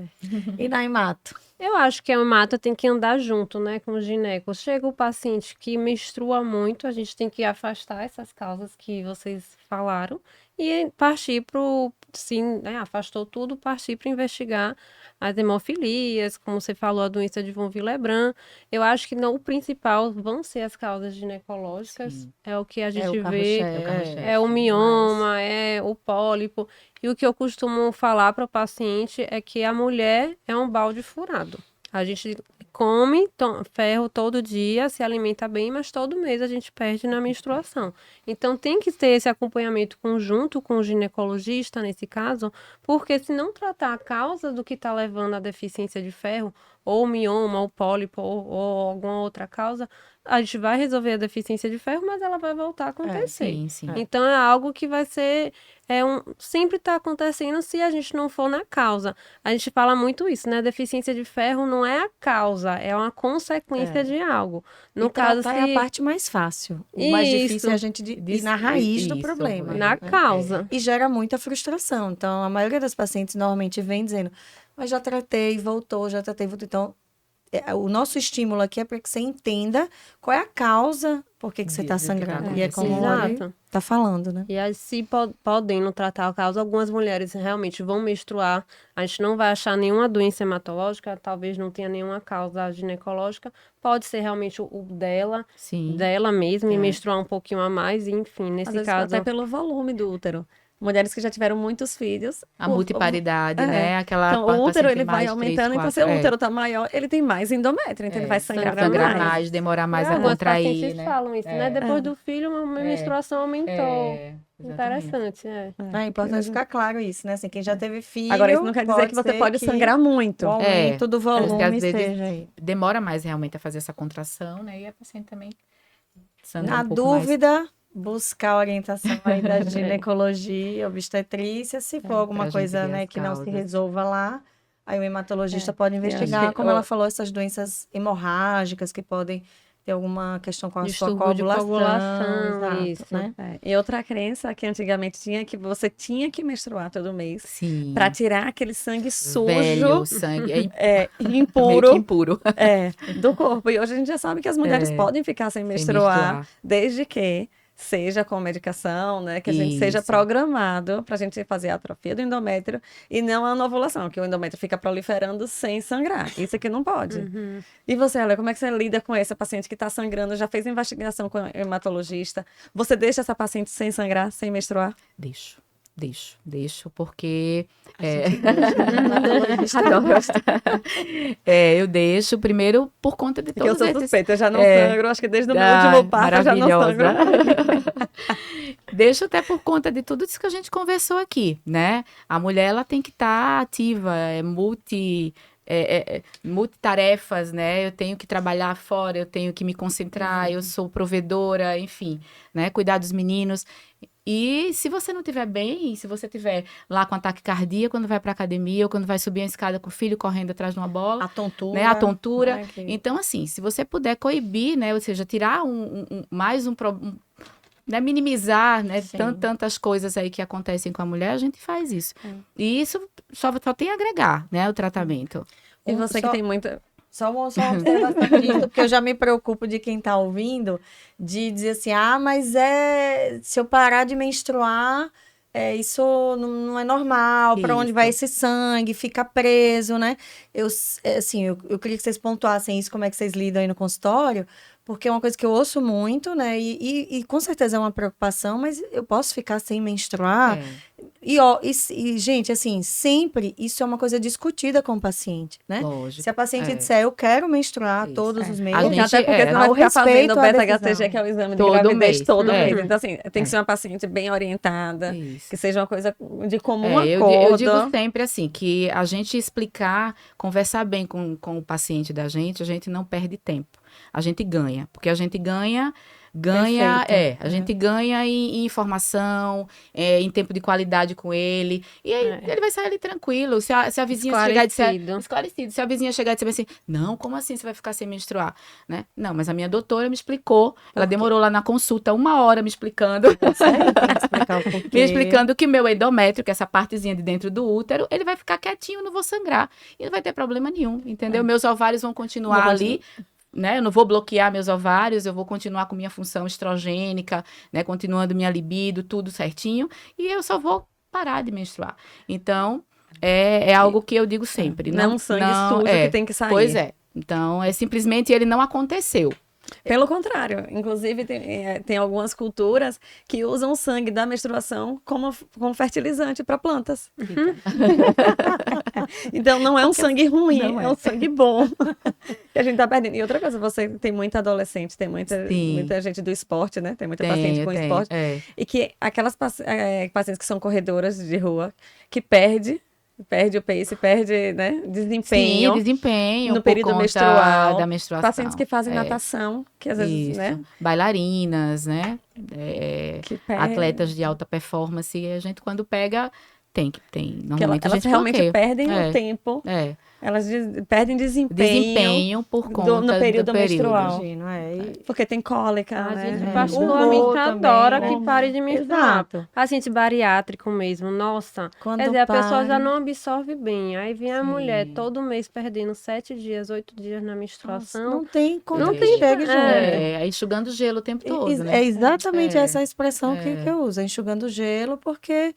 E na hemato? Eu acho que a hemato tem que andar junto, né, com o gineco. Chega o paciente que menstrua muito, a gente tem que afastar essas causas que vocês falaram e partir para o, sim, né, afastou tudo, partir para investigar as hemofilias, como você falou, a doença de von Willebrand. Eu acho que não, o principal vão ser as causas ginecológicas, Sim. é o que a gente o vê, carro-chefe. é o mioma, é o pólipo. E o que eu costumo falar para o paciente é que a mulher é um balde furado. A gente come ferro todo dia, se alimenta bem, mas todo mês a gente perde na menstruação. Então tem que ter esse acompanhamento conjunto com o ginecologista, nesse caso, porque se não tratar a causa do que está levando à deficiência de ferro, ou mioma, ou pólipo, ou alguma outra causa, a gente vai resolver a deficiência de ferro, mas ela vai voltar a acontecer. sim, sim. Então é algo que vai ser sempre está acontecendo se a gente não for na causa. A gente fala muito isso, né? Deficiência de ferro não é a causa, é uma consequência de algo. No E caso, tratar é a parte mais fácil. O mais Isso. difícil é a gente ir na raiz do Isso, problema. na causa. E gera muita frustração. Então, a maioria das pacientes normalmente vem dizendo, mas já tratei, voltou, já tratei, voltou. Então, o nosso estímulo aqui é para que você entenda qual é a causa por que você está De que tá sangrando. E é como acontecendo. ele tá falando, né? E aí, se podendo tratar a causa, algumas mulheres realmente vão menstruar. A gente não vai achar nenhuma doença hematológica, talvez não tenha nenhuma causa ginecológica. Pode ser realmente o Sim. dela mesma, e É. menstruar um pouquinho a mais, e, enfim, Às nesse vezes caso. até pelo volume do útero. Mulheres que já tiveram muitos filhos. A multiparidade, é. né? Aquela Então, o útero paciente ele vai mais aumentando, 3, então 4, se o útero tá maior, ele tem mais endométrio, então ele vai sangrar sangrar mais. mais, demorar mais a Algumas contrair, pacientes né? falam isso, né? É. Depois do filho, a menstruação aumentou. Exatamente. Interessante, é. É importante ficar claro isso, né? Assim, quem já teve filho. Agora, isso não quer dizer que você pode sangrar muito. O aumento do Você, às volume vezes, esteja aí. demora mais realmente a fazer essa contração, né? E a paciente também sangra Na um pouco mais. dúvida, buscar a orientação aí da ginecologia, obstetrícia, se for alguma pra gente coisa, ver né, as que não se causas. resolva lá, aí o hematologista É, pode eu acho investigar, que como o- ela falou, essas doenças hemorrágicas que podem ter alguma questão com a sua Distúrbio de coagulação, exato, isso. né? E outra crença que antigamente tinha é que você tinha que menstruar todo mês Sim. para tirar aquele sangue sujo, Velho, sangue. impuro, Meio que impuro. do corpo. E hoje a gente já sabe que as mulheres podem ficar sem menstruar, desde que seja com medicação, né? Que a gente seja Isso. programado para a gente fazer a atrofia do endométrio e não a anovulação, que o endométrio fica proliferando sem sangrar. Isso aqui não pode. E você, Ela, como é que você lida com essa paciente que está sangrando, já fez investigação com o hematologista? Você deixa essa paciente sem sangrar, sem menstruar? Deixo, porque Hematologista Adoro. Eu deixo primeiro por conta de Porque eu todos sou esses. suspeita, eu já não sangro, acho que desde o meu Ai, último parto eu já não sangro. Deixo até por conta de tudo isso que a gente conversou aqui, né? A mulher, ela tem que estar ativa, multitarefas, né? Eu tenho que trabalhar fora, eu tenho que me concentrar, eu sou provedora, enfim, né? Cuidar dos meninos. E se você não estiver bem, se você estiver lá com ataque cardíaco quando vai para academia ou quando vai subir a escada com o filho correndo atrás de uma bola, a tontura. né? A tontura. Ai, que- Então, assim, se você puder coibir, né? Ou seja, tirar mais um problema, né, minimizar, né, Sim. tantas coisas aí que acontecem com a mulher, a gente faz isso. E isso só tem a agregar, né, o tratamento. E você que Só- tem muita... Só uma observação disso, porque eu já me preocupo de quem está ouvindo, de dizer assim, mas se eu parar de menstruar, isso não é normal, para onde Isso. vai esse sangue, fica preso, né? Eu queria que vocês pontuassem isso, como é que vocês lidam aí no consultório, porque é uma coisa que eu ouço muito, né? E com certeza é uma preocupação, mas eu posso ficar sem menstruar? Gente, assim, sempre isso é uma coisa discutida com o paciente, né? Lógico. Se a paciente disser, eu quero menstruar Isso. todos os A meses, gente- Até porque senão ao vai ficar fazendo respeito o à beta-HCG, decisão. que é o exame de Todo gravidez mês. todo É. mês. Então, assim, tem que ser uma paciente bem orientada, Isso. que seja uma coisa de comum Eu acordo. digo sempre assim, que a gente explicar, conversar bem com o paciente da gente, a gente não perde tempo. A gente ganha, porque a gente ganha, Perfeito. a gente ganha em informação, em tempo de qualidade com ele, e aí ele vai sair ali tranquilo. Se a vizinha chegar e disser, esclarecido, se a vizinha chegar e disser assim, não, como assim você vai ficar sem menstruar, né? Não, mas a minha doutora me explicou, ela demorou lá na consulta 1 hora me explicando, Tem que explicar o porquê. me explicando que meu endométrio, que é essa partezinha de dentro do útero, ele vai ficar quietinho, não vou sangrar, e não vai ter problema nenhum, entendeu? Meus ovários vão continuar ali, né? Eu não vou bloquear meus ovários, eu vou continuar com minha função estrogênica, né? Continuando minha libido, tudo certinho, e eu só vou parar de menstruar. Então, é algo que eu digo sempre. Não é um sangue sujo que tem que sair. Pois é. Então, simplesmente ele não aconteceu. Pelo contrário, inclusive tem algumas culturas que usam o sangue da menstruação como fertilizante para plantas. Então não é um sangue ruim, Não é é. um sangue bom que a gente tá perdendo. E outra coisa, você tem muita adolescente, tem muita gente do esporte, né? Tem muita paciente com esporte. E que aquelas pacientes que são corredoras de rua, que perde o pace, perde, né, desempenho. Sim, desempenho no por período conta menstrual. da menstruação. Pacientes que fazem natação, que às vezes, Isso. né? Bailarinas, né? Que perde. Atletas de alta performance. E a gente, quando pega, Tem. Porque Normalmente a elas gente realmente bloqueia. perdem É. o tempo. É. Elas perdem desempenho Por conta no período do período. menstrual. Imagino. Porque tem cólica, A né? gente É. particularmente Humor adora também, que né? pare de menstruar. Exato. Paciente bariátrico mesmo, nossa. Quando Quer dizer, a pessoa já para- não absorve bem. Aí vem a Sim. mulher todo mês perdendo 7 dias, 8 dias na Nossa, menstruação. não tem conta Não que tem- chegue junto. É, enxugando gelo o tempo todo, né? É exatamente É. essa expressão que eu uso, enxugando gelo, porque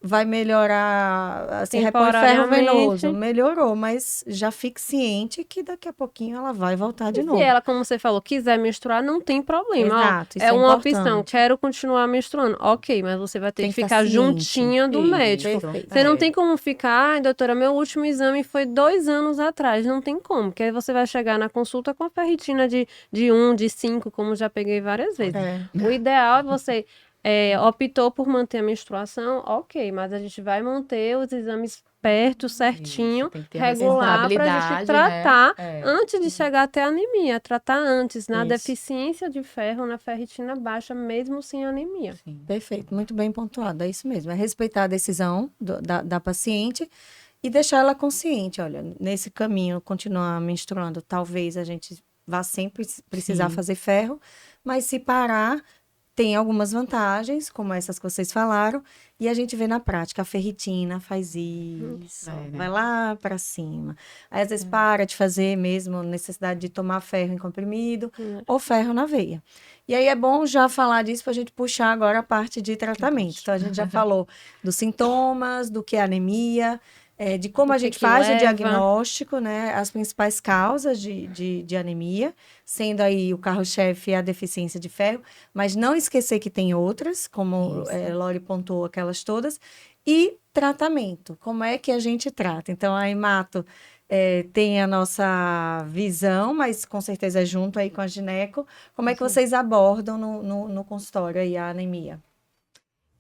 vai melhorar, assim, repõe ferro venoso, Temporariamente. melhorou, mas já fique ciente que daqui a pouquinho ela vai voltar de E se novo. ela, como você falou, quiser menstruar, não tem problema. Ó, Exato, isso é é uma importante. opção. Quero continuar menstruando. Ok, mas você vai ter Tem que que ficar estar ciente. juntinha do médico. Perfeito. Você não tem como ficar, ai, doutora, meu último exame foi 2 anos atrás. Não tem como, porque aí você vai chegar na consulta com a ferritina de 1, de 5, como já peguei várias vezes. É. O ideal é você optou por manter a menstruação, ok, mas a gente vai manter os exames perto, certinho, Isso, tem que ter a regular, para a gente responsabilidade, tratar né? É. antes de chegar até a anemia. Tratar antes, na Isso. deficiência de ferro, na ferritina baixa, mesmo sem anemia. Sim. Perfeito, muito bem pontuado, é isso mesmo, é respeitar a decisão da paciente e deixar ela consciente, olha, nesse caminho, continuar menstruando, talvez a gente vá sempre precisar Sim. fazer ferro, mas se parar, tem algumas vantagens, como essas que vocês falaram, e a gente vê na prática, a ferritina faz isso, É, né? vai lá para cima. Aí às vezes para de fazer mesmo, necessidade de tomar ferro em comprimido, ou ferro na veia. E aí é bom já falar disso para a gente puxar agora a parte de tratamento. Então a gente já falou dos sintomas, do que é anemia, de como Do a que gente que faz o leva. diagnóstico, né? As principais causas de anemia, sendo aí o carro-chefe a deficiência de ferro, mas não esquecer que tem outras, como Lori pontuou aquelas todas, e tratamento. Como é que a gente trata? Então, a Hemato tem a nossa visão, mas com certeza é junto aí com a gineco. Como é que vocês abordam no consultório aí a anemia?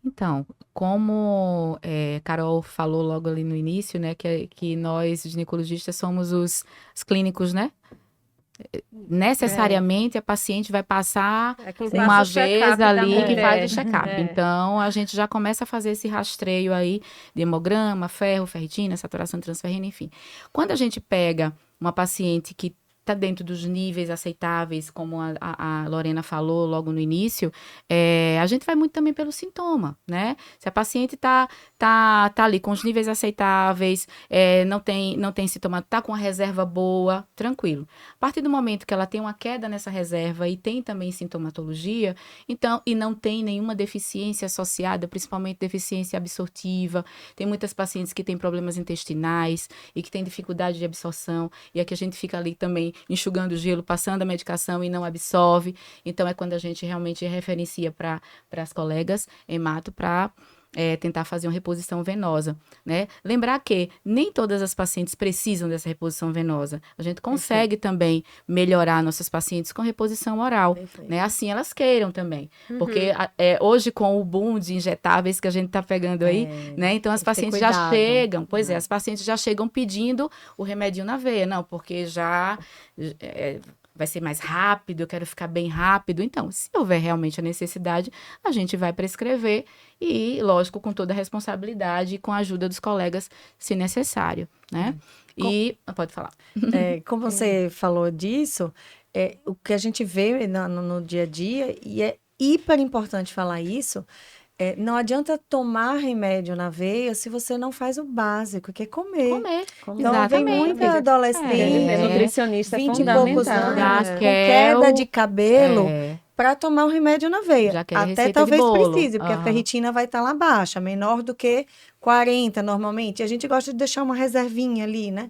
Então, como Carol falou logo ali no início, né, que nós, ginecologistas, somos os clínicos, né? Necessariamente a paciente vai passar É quem uma passa o vez check-up da ali que mulher. faz o check-up. É. Então, a gente já começa a fazer esse rastreio aí de hemograma, ferro, ferritina, saturação transferrina, enfim. Quando a gente pega uma paciente que está dentro dos níveis aceitáveis, como a Lorena falou logo no início, a gente vai muito também pelo sintoma, né? Se a paciente tá ali com os níveis aceitáveis, não tem sintoma, tá com a reserva boa, tranquilo. A partir do momento que ela tem uma queda nessa reserva e tem também sintomatologia, então, e não tem nenhuma deficiência associada, principalmente deficiência absortiva, tem muitas pacientes que têm problemas intestinais e que têm dificuldade de absorção, e aqui a gente fica ali também enxugando o gelo, passando a medicação e não absorve. Então, é quando a gente realmente referencia para as colegas hemato para tentar fazer uma reposição venosa, né? Lembrar que nem todas as pacientes precisam dessa reposição venosa. A gente consegue também melhorar nossas pacientes com reposição oral, né? Assim elas queiram também. Porque hoje, com o boom de injetáveis que a gente tá pegando aí, né? Então, as tem que ter pacientes já cuidado. chegam, as pacientes já chegam pedindo o remedinho na veia. Não, porque já vai ser mais rápido, eu quero ficar bem rápido. Então, se houver realmente a necessidade, a gente vai prescrever e, lógico, com toda a responsabilidade e com a ajuda dos colegas, se necessário, né? E pode falar. Como você falou disso, o que a gente vê no dia a dia, e é hiper importante falar isso, não adianta tomar remédio na veia se você não faz o básico, que é comer. Então, Exatamente. vem muita adolescente, Nutricionista 20 e fundamental. poucos anos, Já com quer queda de cabelo, É, para tomar o remédio na veia. Já quer Até receita de talvez bolo. precise, porque a Aham. ferritina vai estar lá baixa, menor do que 40 normalmente. E a gente gosta de deixar uma reservinha ali, né?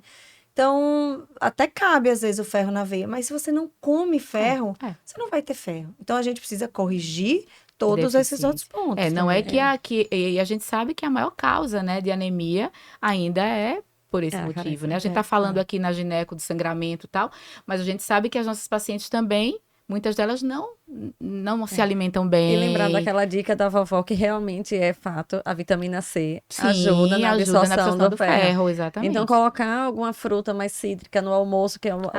Então, até cabe às vezes o ferro na veia, mas se você não come ferro, você não vai ter ferro. Então, a gente precisa corrigir todos esses Deficiência. outros pontos. Não é também. e a gente sabe que a maior causa, né, de anemia ainda é por esse a motivo, carência, né? A gente tá falando aqui na gineco de sangramento e tal, mas a gente sabe que as nossas pacientes também, muitas delas não não se alimentam bem. E lembrar daquela dica da vovó que realmente é fato, a vitamina C Sim, ajuda na absorção do ferro. exatamente. Então, colocar alguma fruta mais cítrica no almoço, que é A refeição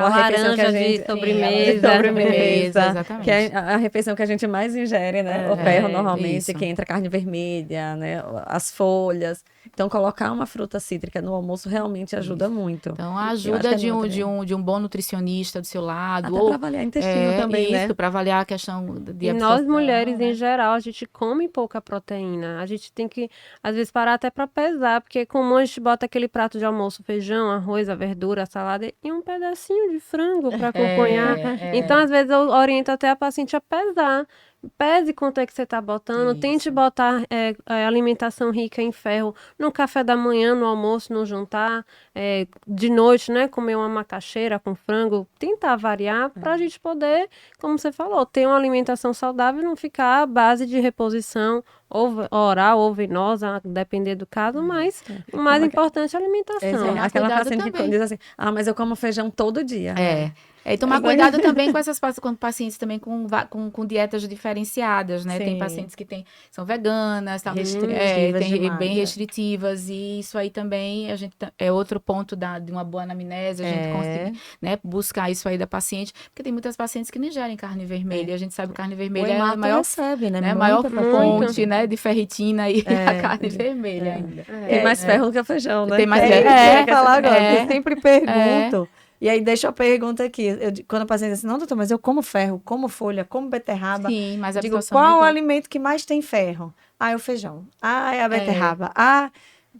que a laranja gente... de sobremesa. de sobremesa, exatamente. que é a refeição que a gente mais ingere, né? O É, ferro, normalmente, isso. que entra carne vermelha, né? As folhas. Então, colocar uma fruta cítrica no almoço realmente ajuda muito. Então, a Eu acho que ajuda é de um bom nutricionista do seu lado. Até ou para avaliar intestino também, né? Isso, para avaliar a questão de E absorção. nós mulheres, né? em geral, a gente come pouca proteína. A gente tem que, às vezes, parar até para pesar, porque é comum a gente bota aquele prato de almoço, feijão, arroz, a verdura, a salada e um pedacinho de frango para acompanhar. Então, às vezes, eu oriento até a paciente a pesar. Pese quanto é que você está botando, Isso. tente botar alimentação rica em ferro no café da manhã, no almoço, no jantar, de noite, né? Comer uma macaxeira com frango, tentar variar para a gente poder, como você falou, ter uma alimentação saudável e não ficar à base de reposição ou oral ou venosa, depender do caso, mas o mais importante é a alimentação. Exato. Tomar Aquela cuidado paciente que também. diz assim, mas eu como feijão todo dia. E tomar cuidado também com essas com pacientes também com dietas diferenciadas, né? Tem Sim. pacientes que são veganas, tal, Restritivas demais, bem né? restritivas, e isso aí também é outro ponto de uma boa anamnese, a gente conseguir, né, buscar isso aí da paciente, porque tem muitas pacientes que não ingerem carne vermelha, e a gente sabe que carne O vermelha é a hemato maior, recebe, né? né, maior Muita fonte, né, de ferritina e a carne vermelha ainda. Tem mais ferro do que feijão, né? Tem mais É, ferro. eu ia falar agora, É. eu sempre pergunto. E aí deixa a pergunta aqui. Quando o paciente diz assim, não, doutor, mas eu como ferro, como folha, como beterraba. Sim, mas a Digo, absorção qual o mental. alimento que mais tem ferro? É o feijão. É a beterraba.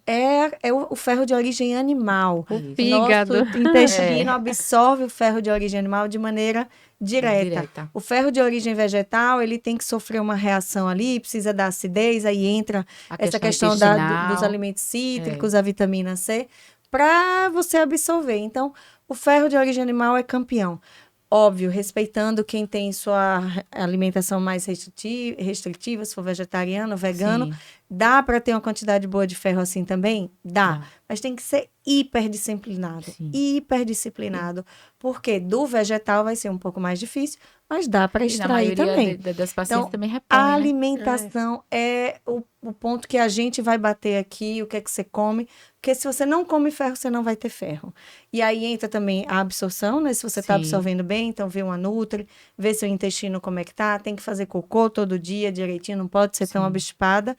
É o ferro de origem animal. Isso. Fígado. Nosso intestino absorve o ferro de origem animal de maneira direta. O ferro de origem vegetal, ele tem que sofrer uma reação ali, precisa da acidez, aí entra A essa questão intestinal. dos alimentos cítricos, a vitamina C, para você absorver. Então, o ferro de origem animal é campeão. Óbvio, respeitando quem tem sua alimentação mais restritiva, se for vegetariano, vegano. Sim. Dá para ter uma quantidade boa de ferro assim também? Dá. Dá. Mas tem que ser hiperdisciplinado. Sim. Hiperdisciplinado. Porque do vegetal vai ser um pouco mais difícil, mas dá para E na extrair maioria também. das pacientes Então, também repõe, A né? alimentação é o ponto que a gente vai bater aqui, o que é que você come. Porque se você não come ferro, você não vai ter ferro. E aí entra também a absorção, né? Se você está Sim. absorvendo bem, então vê uma nutri, vê seu intestino como é que tá, tem que fazer cocô todo dia direitinho, não pode ser tão Sim. obstipada.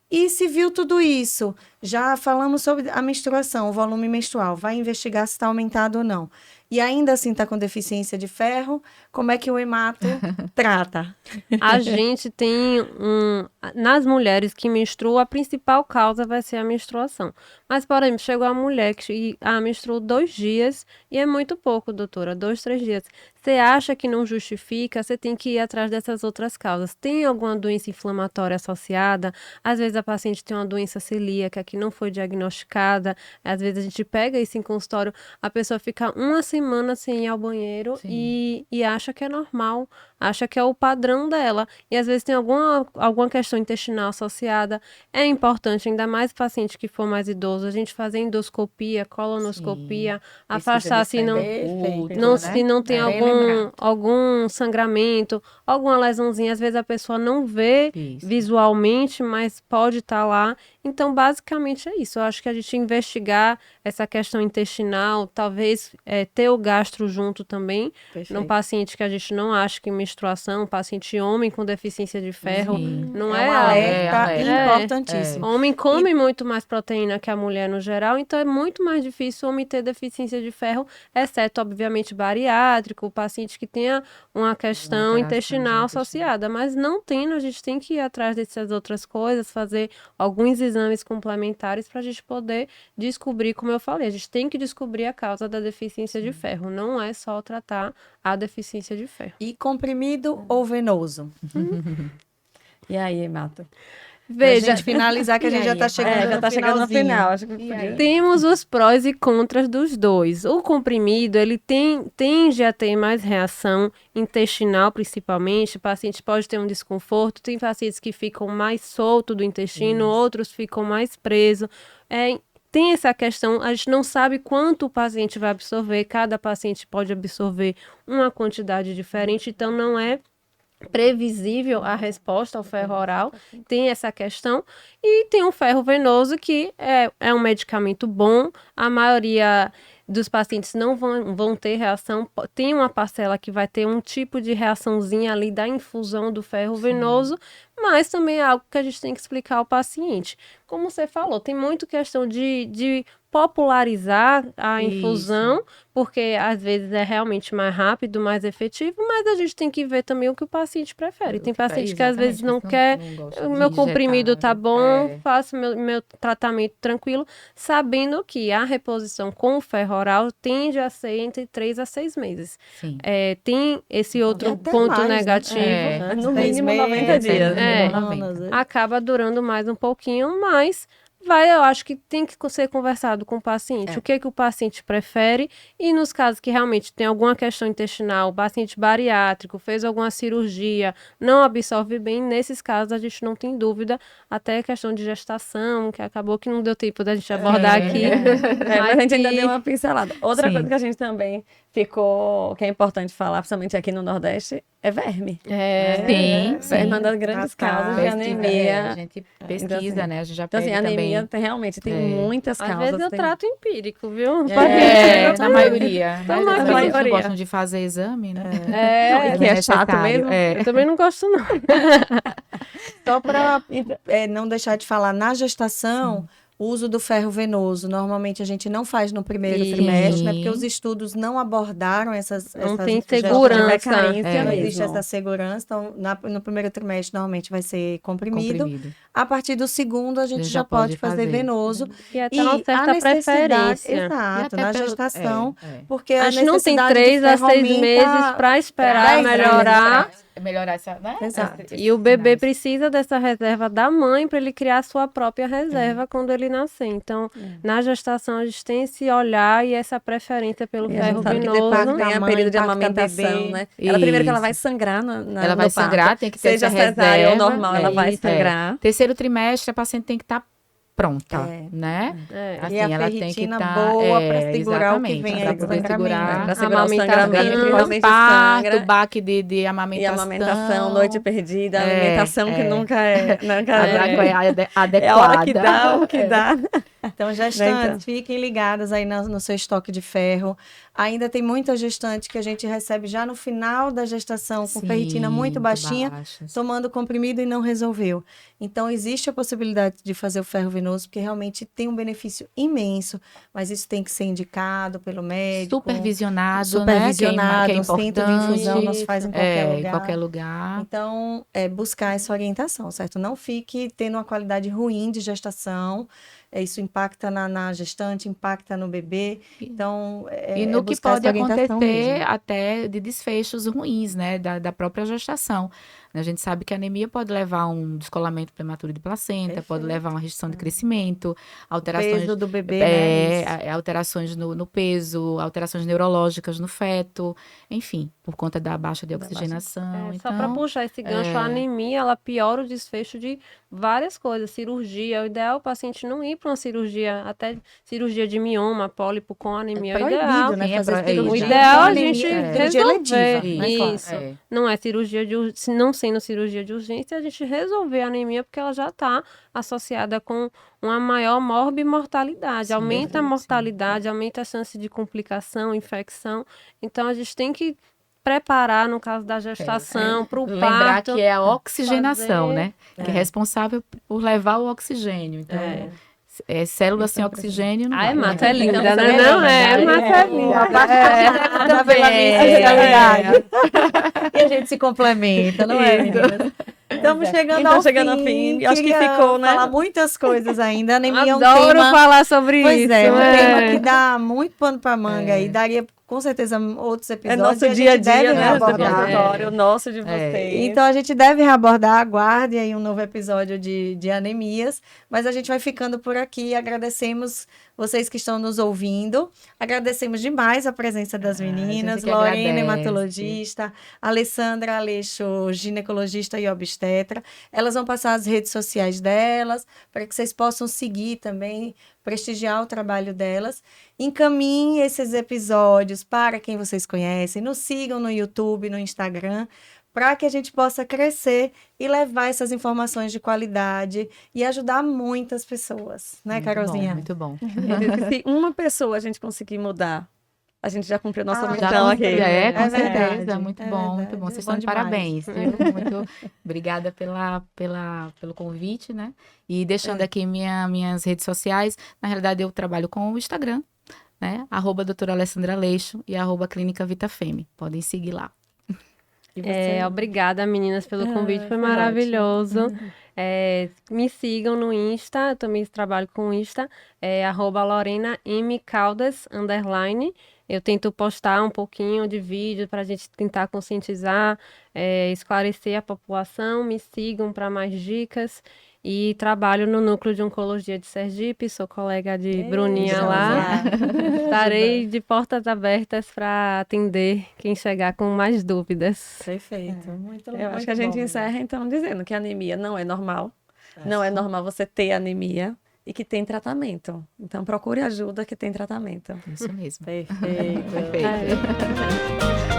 E se viu tudo isso, já falamos sobre a menstruação, o volume menstrual, vai investigar se está aumentado ou não. E ainda assim está com deficiência de ferro, como é que o hemato trata? A gente tem nas mulheres que menstruam, a principal causa vai ser a menstruação. Mas, por exemplo, chegou a mulher que menstruou 2 dias e é muito pouco, doutora, 2, 3 dias. Você acha que não justifica, você tem que ir atrás dessas outras causas. Tem alguma doença inflamatória associada? Às vezes a paciente tem uma doença celíaca que não foi diagnosticada. Às vezes a gente pega isso em consultório, a pessoa fica uma semana sem ir ao banheiro e acha que é normal, acha que é o padrão dela. E às vezes tem alguma questão intestinal associada. É importante, ainda mais paciente que for mais idoso, a gente fazer endoscopia, colonoscopia, afastar se não, se não tem algum sangramento, alguma lesãozinha. Às vezes a pessoa não vê visualmente, mas pode estar lá. Então, basicamente é isso. Eu acho que a gente investigar essa questão intestinal, talvez ter o gastro junto também, num paciente que a gente não acha que menstruação, paciente homem com deficiência de ferro, não É um alerta importantíssimo. Homem come muito mais proteína que a mulher no geral, então é muito mais difícil o homem ter deficiência de ferro, exceto, obviamente, bariátrico, o paciente que tenha uma questão intestinal associada. Mas não tendo, a gente tem que ir atrás dessas outras coisas, fazer alguns exames complementares para a gente poder descobrir, como eu falei, a gente tem que descobrir a causa da deficiência de ferro, não é só tratar a deficiência de ferro. E comprimido ou venoso? E aí, Mato? Veja, pra gente finalizar, que a gente já está chegando no final. Acho que podia. Temos os prós e contras dos dois. O comprimido, ele tende a ter mais reação intestinal, principalmente. O paciente pode ter um desconforto. Tem pacientes que ficam mais solto do intestino, outros ficam mais presos. Tem essa questão, a gente não sabe quanto o paciente vai absorver. Cada paciente pode absorver uma quantidade diferente, então não é previsível a resposta ao ferro oral, tem essa questão, e tem o ferro venoso, que é um medicamento bom, a maioria dos pacientes não vão ter reação, tem uma parcela que vai ter um tipo de reaçãozinha ali da infusão do ferro venoso, mas também é algo que a gente tem que explicar ao paciente. Como você falou, tem muito questão de popularizar a infusão, porque às vezes é realmente mais rápido, mais efetivo, mas a gente tem que ver também o que o paciente prefere. Tem paciente que às vezes não quer, o meu comprimido tá bom, faço meu tratamento tranquilo, sabendo que a reposição com o ferro oral tende a ser entre 3 a 6 meses. Tem esse outro ponto mais, negativo, né? No mínimo 90 dias. acaba durando mais um pouquinho, mas eu acho que tem que ser conversado com o paciente, o que o paciente prefere, e nos casos que realmente tem alguma questão intestinal, o paciente bariátrico, fez alguma cirurgia, não absorve bem, nesses casos a gente não tem dúvida, até a questão de gestação, que acabou que não deu tempo da gente abordar aqui. Mas a gente ainda deu uma pincelada. Outra coisa que a gente também que é importante falar, principalmente aqui no Nordeste, é verme. Verme é uma das grandes causas de anemia. A gente pesquisa, né? A gente já Então, assim, pega anemia realmente tem muitas causas. Às vezes eu trato empírico, viu? Na maioria. Na As pessoas maioria. não gostam de fazer exame, né? Que é chato mesmo. Eu também não gosto, não. Só para não deixar de falar, na gestação, o uso do ferro venoso, normalmente a gente não faz no primeiro trimestre, né? Porque os estudos não abordaram essas Não tem sugestões. segurança. Não existe essa segurança. Então, no primeiro trimestre, normalmente vai ser comprimido. A partir do segundo, a gente já pode fazer venoso. E até uma certa preferência. Exato, na gestação. Porque a a gente não tem necessidade 3 de a ferro 6 aumenta meses para esperar 10 melhorar. Melhorar essa, né? Exato. E o bebê precisa dessa reserva da mãe para ele criar a sua própria reserva quando ele nascer. Então, na gestação, a gente tem esse olhar e essa preferência pelo ferro venoso. Tem a período de amamentação, né? Ela, primeiro que ela vai sangrar ela vai sangrar, tem que ter seja essa cesárea ou reserva, normal, ela vai sangrar. Terceiro trimestre, a paciente tem que estar pronta, né? Assim, e a ela tem que estar boa para segurar o que vem aí do sangramento. Para segurar o sangramento, realmente parto, baque de amamentação. E amamentação, noite perdida, alimentação que nunca é adequada. É a hora que dá, o que dá. Então, gestantes, fiquem ligadas aí no seu estoque de ferro. Ainda tem muita gestante que a gente recebe já no final da gestação, com ferritina muito baixinha, tomando comprimido e não resolveu. Então, existe a possibilidade de fazer o ferro venoso, porque realmente tem um benefício imenso, mas isso tem que ser indicado pelo médico. Supervisionado, né? Que é importante. Centro de infusão não se faz em qualquer lugar. Em qualquer lugar. Então, buscar essa orientação, certo? Não fique tendo uma qualidade ruim de gestação. Isso impacta na gestante, impacta no bebê. Então, e no que pode acontecer até de desfechos ruins, né, da própria gestação. A gente sabe que a anemia pode levar a um descolamento prematuro de placenta, pode levar a uma restrição de crescimento, alterações peso do bebê, né? Alterações no peso, alterações neurológicas no feto, enfim, por conta da baixa de oxigenação. Só para puxar esse gancho, a anemia, ela piora o desfecho de várias coisas, cirurgia. O ideal é o paciente não ir para uma cirurgia, até cirurgia de mioma, pólipo com anemia. O ideal, né? O ideal é a gente resolver isso. Não é cirurgia não sendo cirurgia de urgência, a gente resolver a anemia, porque ela já está associada com uma maior morbimortalidade. Aumenta a mortalidade, aumenta a chance de complicação, infecção. Então, a gente tem que preparar, no caso da gestação, para o parto. Lembrar que é a oxigenação, né? Que é responsável por levar o oxigênio. Então, célula sem oxigênio não é vai. mata, é linda, né? Não, mata é linda. E a gente se complementa, não é? Estamos chegando ao fim. Acho que ficou, né? Falar muitas coisas ainda. Anemia Adoro falar sobre isso. Pois é, um tema que dá muito pano para manga e daria com certeza outros episódios. É nosso dia a dia, né? O nosso de vocês. Então a gente deve reabordar, aguarde aí um novo episódio de anemias, mas a gente vai ficando por aqui. Agradecemos vocês que estão nos ouvindo. Agradecemos demais a presença das meninas, Lorena, hematologista, Alessandra Aleixo, ginecologista e obstetra. Elas vão passar as redes sociais delas, para que vocês possam seguir também, prestigiar o trabalho delas. Encaminhem esses episódios para quem vocês conhecem, nos sigam no YouTube, no Instagram, para que a gente possa crescer e levar essas informações de qualidade e ajudar muitas pessoas, né, Carolzinha? Muito bom. Eu disse que se uma pessoa a gente conseguir mudar, a gente já cumpriu nossa Ah, missão Já aqui. é, com É certeza. verdade, Muito é bom, muito verdade. bom. Vocês Bom estão de demais. parabéns, viu? Muito obrigada pelo convite, né? E deixando aqui minhas redes sociais. Na realidade, eu trabalho com o Instagram, né? @doutora Alessandra Aleixo e @Clínica Vitafeme. Podem seguir lá. E você? Obrigada, meninas, pelo convite, foi foi maravilhoso. Me sigam no Insta, eu também trabalho com o Insta, @LorenaMCaldas_. Eu tento postar um pouquinho de vídeo para a gente tentar conscientizar, esclarecer a população. Me sigam para mais dicas. E trabalho no Núcleo de Oncologia de Sergipe, sou colega de Bruninha lá. Estarei de portas abertas para atender quem chegar com mais dúvidas. Perfeito. Muito Eu acho que a gente encerra, então, dizendo que a anemia não é normal. É. Não é normal você ter anemia e que tem tratamento. Então, procure ajuda que tem tratamento. Isso mesmo. Perfeito. Perfeito.